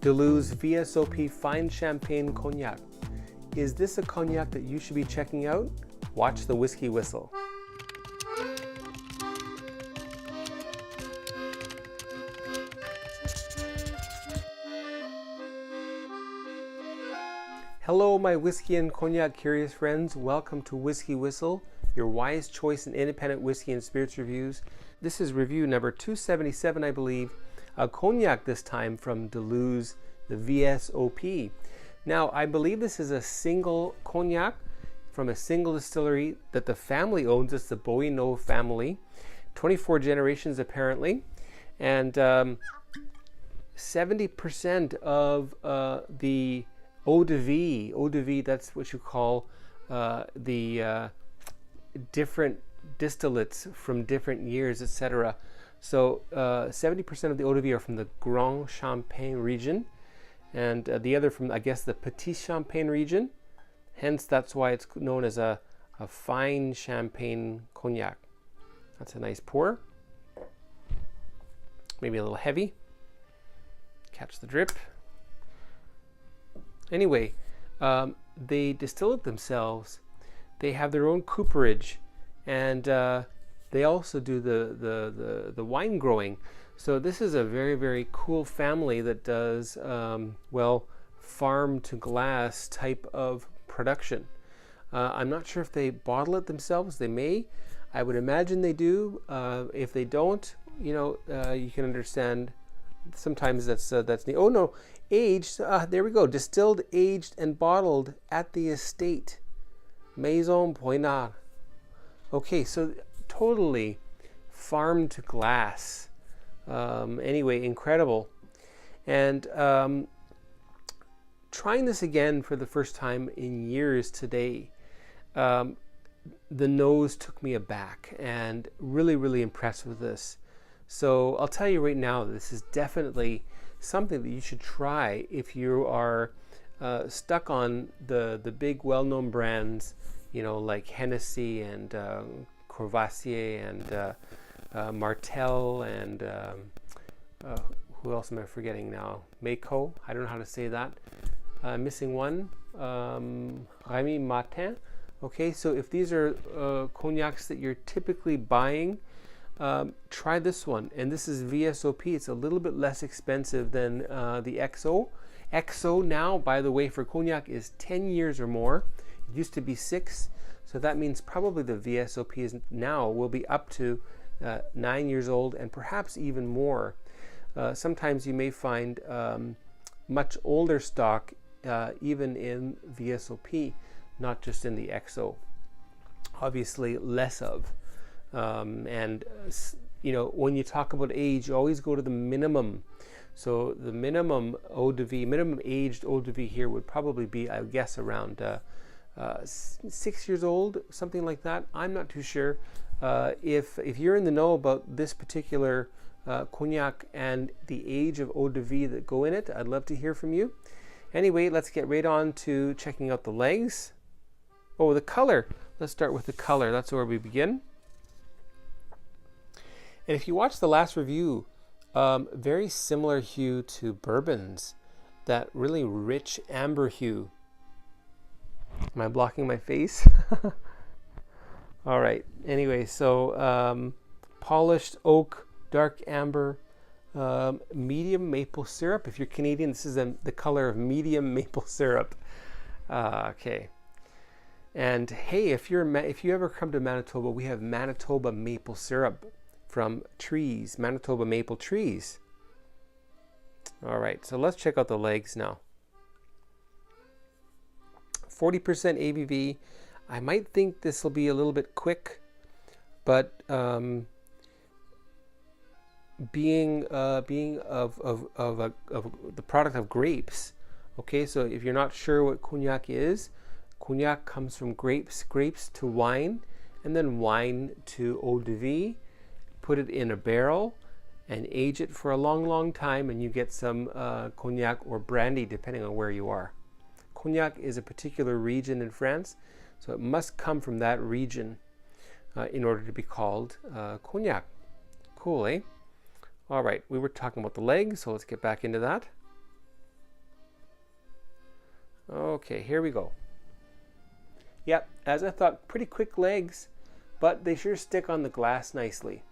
Deleuze VSOP Fine Champagne Cognac. Is this a cognac that you should be checking out? Watch the Whiskey Whistle. Hello, my whiskey and cognac curious friends. Welcome to Whiskey Whistle, your wise choice in independent whiskey and spirits reviews. This is review number 277, I believe. A cognac this time from Deleuze, the VSOP. Now, I believe this is a single cognac from a single distillery that the family owns. It's the Boinaud family. 24 generations apparently. And 70% of the eau de vie, that's what you call the different distillates from different years, etc. So 70% of the eau de vie are from the Grand Champagne region, and the other from, I guess, the Petit Champagne region. Hence, that's why it's known as a fine champagne cognac. That's a nice pour. Maybe a little heavy. Catch the drip. Anyway, they distill it themselves. They have their own cooperage, and they also do the wine growing. So this is a very, very cool family that does well, farm to glass type of production. I'm not sure if they bottle it themselves. They may. I would imagine they do. If they don't, you know, you can understand. Sometimes that's neat. Oh no, aged. There we go. Distilled, aged, and bottled at the estate, Maison Boinaud. Okay, so totally farm to glass. Anyway, incredible. And trying this again for the first time in years today. The nose took me aback, and really, really impressed with this. So I'll tell you right now, this is definitely something that you should try if you are stuck on the big well-known brands, you know, like Hennessy and Courvoisier and Martell and who else am I forgetting now? Mayco, I don't know how to say that. Missing one, Remy Martin. Okay, so if these are cognacs that you're typically buying, try this one. And this is VSOP. It's a little bit less expensive than the XO. XO now, by the way, for cognac is 10 years or more. It used to be 6. So that means probably the VSOP is now will be up to 9 years old and perhaps even more. Sometimes you may find much older stock even in VSOP, not just in the XO. Obviously less of. And you know, when you talk about age, you always go to the minimum. So the minimum eau de vie, minimum aged eau de vie here would probably be, I guess, around 6 years old, something like that. I'm not too sure. If you're in the know about this particular cognac and the age of eau de vie that go in it, I'd love to hear from you. Anyway, let's get right on to checking out the legs. Oh, the color. Let's start with the color. That's where we begin. And if you watch the last review, very similar hue to bourbons, that really rich amber hue. Am I blocking my face? All right. Anyway, so polished oak, dark amber, medium maple syrup. If you're Canadian, this is the color of medium maple syrup. Okay. And hey, if you ever come to Manitoba, we have Manitoba maple syrup from trees, Manitoba maple trees. All right, so let's check out the legs now. 40% ABV. I might think this will be a little bit quick, but being of the product of grapes. Okay, so if you're not sure what cognac is, cognac comes from grapes to wine, and then wine to eau de vie. Put it in a barrel and age it for a long, long time, and you get some cognac or brandy, depending on where you are. Cognac is a particular region in France, so it must come from that region in order to be called cognac. Cool, eh? All right, we were talking about the legs, so let's get back into that. Okay, here we go. Yep, as I thought, pretty quick legs, but they sure stick on the glass nicely.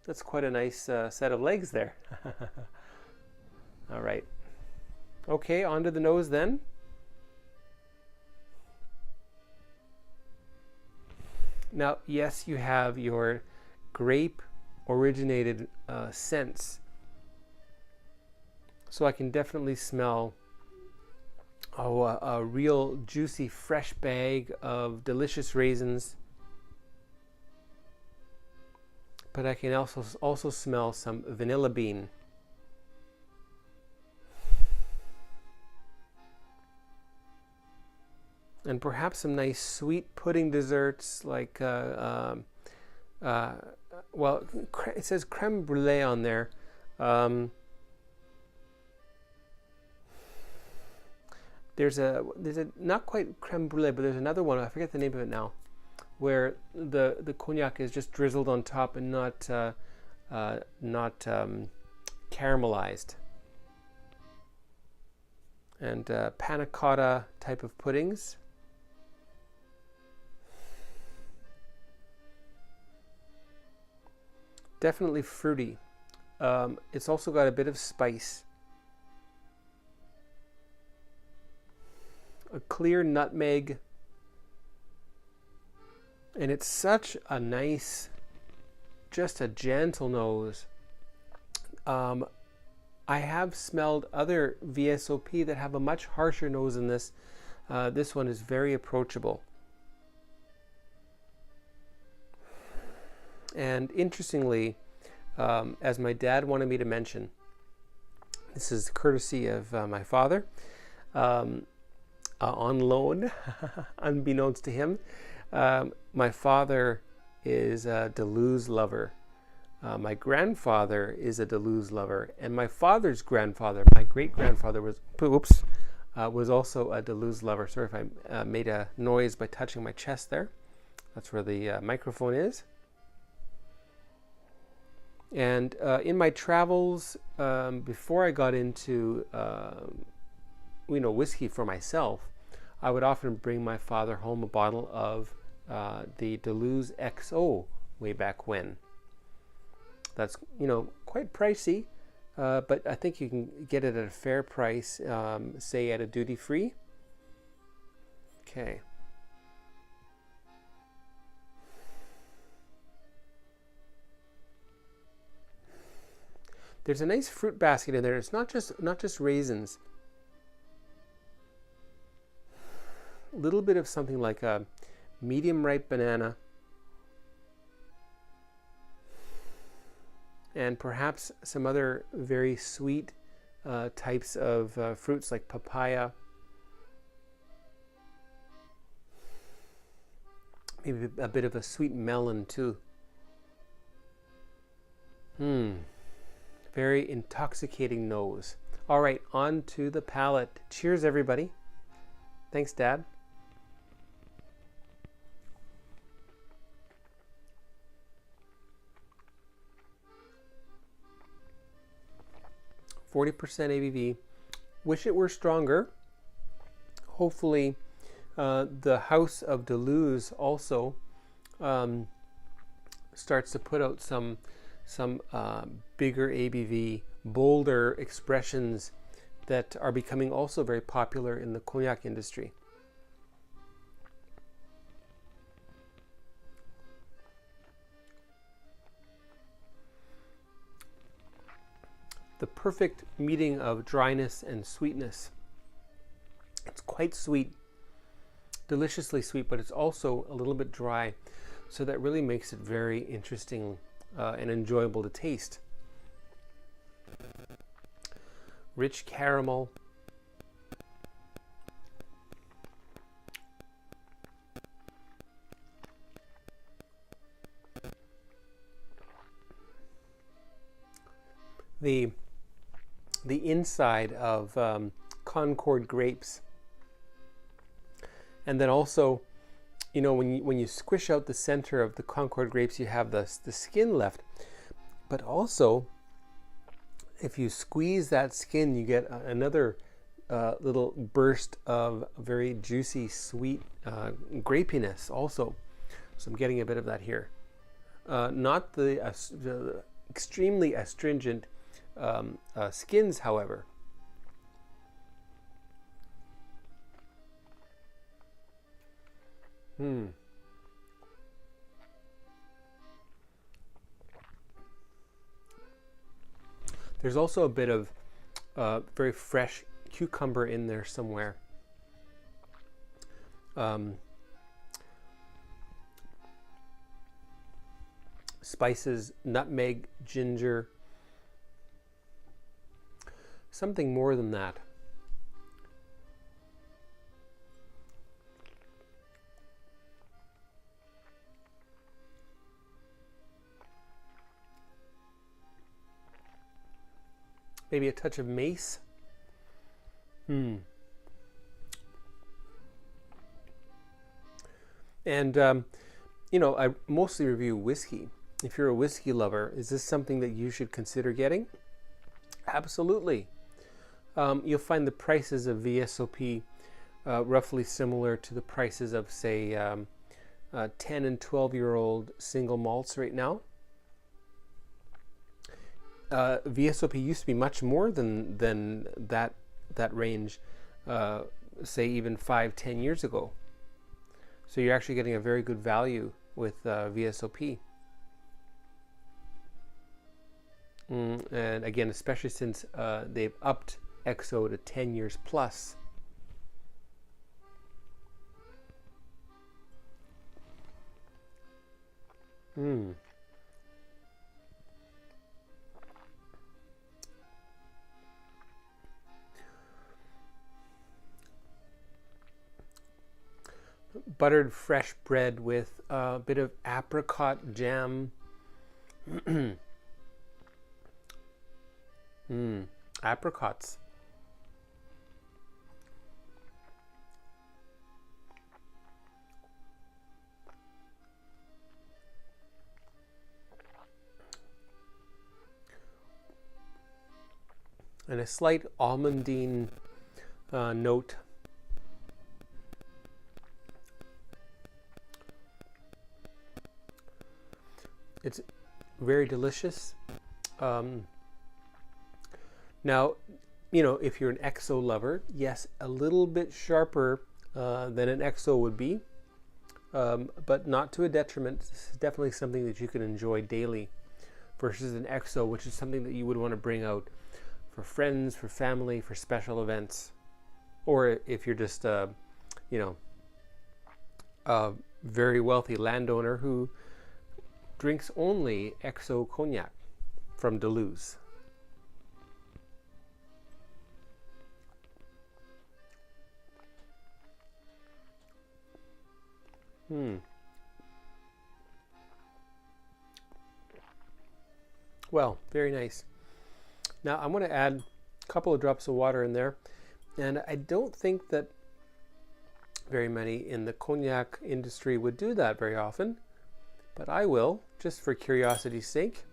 That's quite a nice set of legs there. All right. Okay, onto the nose then. Now, yes, you have your grape originated scents. So I can definitely smell a real juicy fresh bag of delicious raisins. But I can also smell some vanilla bean. And perhaps some nice sweet pudding desserts like, well, it says creme brulee on there. There's a not quite creme brulee, but there's another one. I forget the name of it now, where the cognac is just drizzled on top and not caramelized. And panna cotta type of puddings. Definitely fruity. It's also got a bit of spice. A clear nutmeg. And it's such a nice, just a gentle nose. I have smelled other VSOP that have a much harsher nose than this. This one is very approachable. And interestingly, as my dad wanted me to mention, this is courtesy of my father, on loan, unbeknownst to him. My father is a Deleuze lover. My grandfather is a Deleuze lover, and my father's grandfather, my great-grandfather, was also a Deleuze lover. Sorry if I made a noise by touching my chest there. That's where the microphone is. And in my travels, before I got into whiskey for myself, I would often bring my father home a bottle of the Deleuze XO way back when. That's quite pricey, but I think you can get it at a fair price, say at a duty free. Okay. There's a nice fruit basket in there. It's not just raisins. A little bit of something like a medium ripe banana, and perhaps some other very sweet types of fruits like papaya. Maybe a bit of a sweet melon too. Very intoxicating nose. All right, on to the palate. Cheers, everybody. Thanks, Dad. %40 ABV. Wish it were stronger. Hopefully, the House of Deleuze also starts to put out some bigger ABV, bolder expressions that are becoming also very popular in the cognac industry. The perfect meeting of dryness and sweetness. It's quite sweet, deliciously sweet, but it's also a little bit dry, so that really makes it very interesting and enjoyable to taste. Rich caramel. The inside of Concord grapes, and then also, when you squish out the center of the Concord grapes, you have the skin left, but also If you squeeze that skin, you get another little burst of very juicy, sweet grapiness also. So I'm getting a bit of that here. Not the extremely astringent skins, however. There's also a bit of very fresh cucumber in there somewhere. Spices, nutmeg, ginger, something more than that. Maybe a touch of mace. And you know, I mostly review whiskey. If you're a whiskey lover, is this something that you should consider getting? Absolutely. You'll find the prices of VSOP roughly similar to the prices of, say, 10 and 12-year-old single malts right now. VSOP used to be much more than that range, say even 5-10 years ago. So you're actually getting a very good value with VSOP. And again, especially since they've upped XO to 10 years plus. Buttered fresh bread with a bit of apricot jam. Apricots. And a slight almondine note. It's very delicious. Now, you know, if you're an XO lover, yes, a little bit sharper than an XO would be, but not to a detriment. This is definitely something that you can enjoy daily versus an XO, which is something that you would want to bring out for friends, for family, for special events, or if you're just, you know, a very wealthy landowner who drinks only XO cognac from Deleuze. Well, very nice. Now I'm going to add a couple of drops of water in there, and I don't think that very many in the cognac industry would do that very often, but I will, just for curiosity's sake.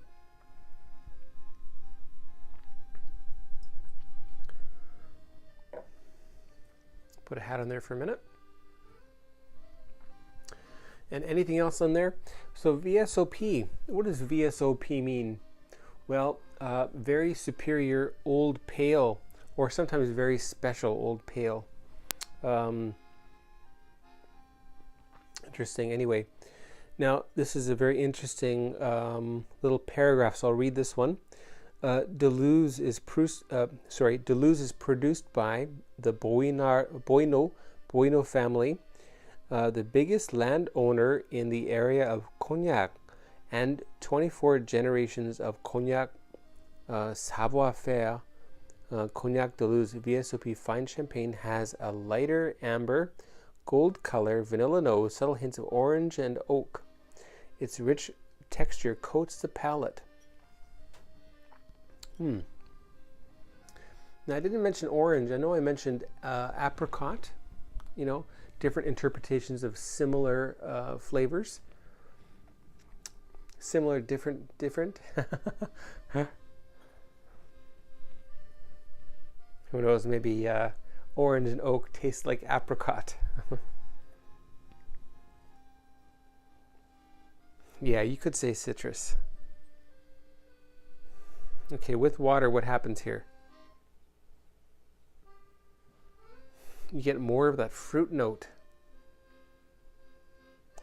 Put a hat on there for a minute. And anything else on there? So VSOP, what does VSOP mean? Well, very superior old pale, or sometimes very special old pale. Interesting. Anyway, now this is a very interesting little paragraph, so I'll read this one. Deleuze is produced by the Boinaud family, the biggest landowner in the area of Cognac, and 24 generations of Cognac savoir-faire. Cognac Deleuze VSOP fine champagne has a lighter amber, gold color, vanilla nose, subtle hints of orange and oak. Its rich texture coats the palate. Now I didn't mention orange. I know I mentioned apricot, you know, different interpretations of similar flavors. Similar, different. Who knows, maybe orange and oak taste like apricot. Yeah, you could say citrus. Okay, with water, what happens here? You get more of that fruit note.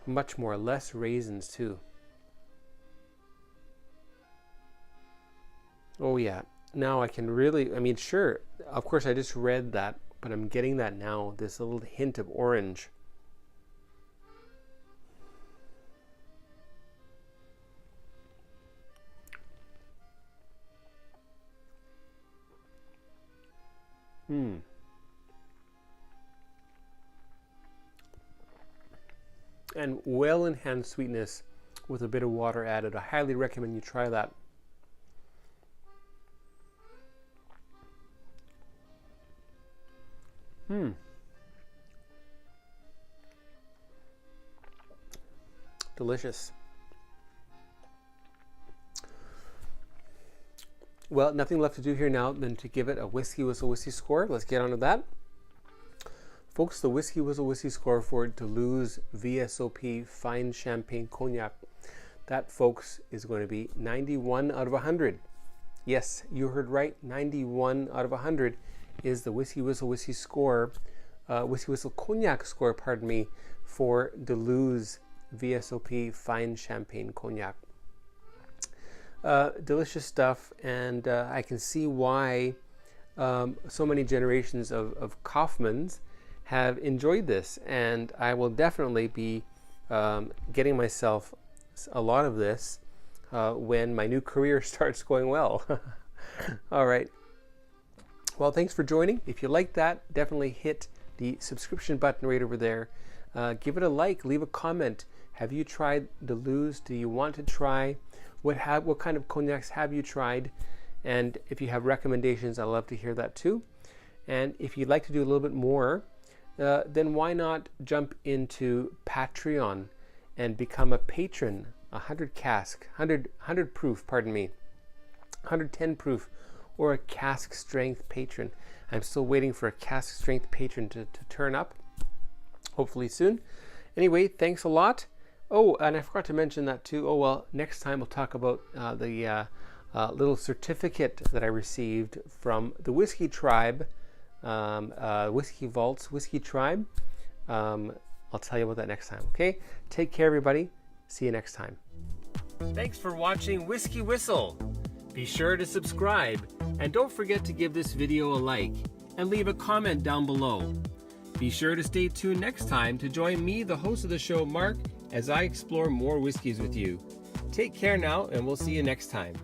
Much more, less raisins too. Oh yeah, now I can really, I mean, sure, of course I just read that, but I'm getting that now, this little hint of orange. And well enhanced sweetness with a bit of water added. I highly recommend you try that. Delicious. Well, nothing left to do here now than to give it a WhiskyWhistle Whiskey Score. Let's get on to that. Folks, the WhiskyWhistle Whiskey Score for Deleuze VSOP Fine Champagne Cognac, that, folks, is going to be 91 out of 100. Yes, you heard right, 91 out of 100 is the WhiskyWhistle Whiskey Score, WhiskyWhistle Cognac Score, pardon me, for Deleuze VSOP Fine Champagne Cognac. Delicious stuff, and I can see why so many generations of Kaufmanns have enjoyed this, and I will definitely be getting myself a lot of this when my new career starts going well. All right. Well, thanks for joining. If you like that, definitely hit the subscription button right over there. Give it a like, leave a comment. Have you tried Deleuze? Do you want to try? What kind of cognacs have you tried? And if you have recommendations, I'd love to hear that too. And if you'd like to do a little bit more, then why not jump into Patreon and become a patron, 100 proof, pardon me, 110 proof, or a cask strength patron. I'm still waiting for a cask strength patron to turn up, hopefully soon. Anyway, thanks a lot. Oh, and I forgot to mention that too. Oh, well, next time we'll talk about the little certificate that I received from the Whiskey Tribe, Whiskey Vaults, Whiskey Tribe. I'll tell you about that next time, okay? Take care, everybody. See you next time. Thanks for watching Whiskey Whistle. Be sure to subscribe, and don't forget to give this video a like, and leave a comment down below. Be sure to stay tuned next time to join me, the host of the show, Mark, as I explore more whiskeys with you. Take care now, and we'll see you next time.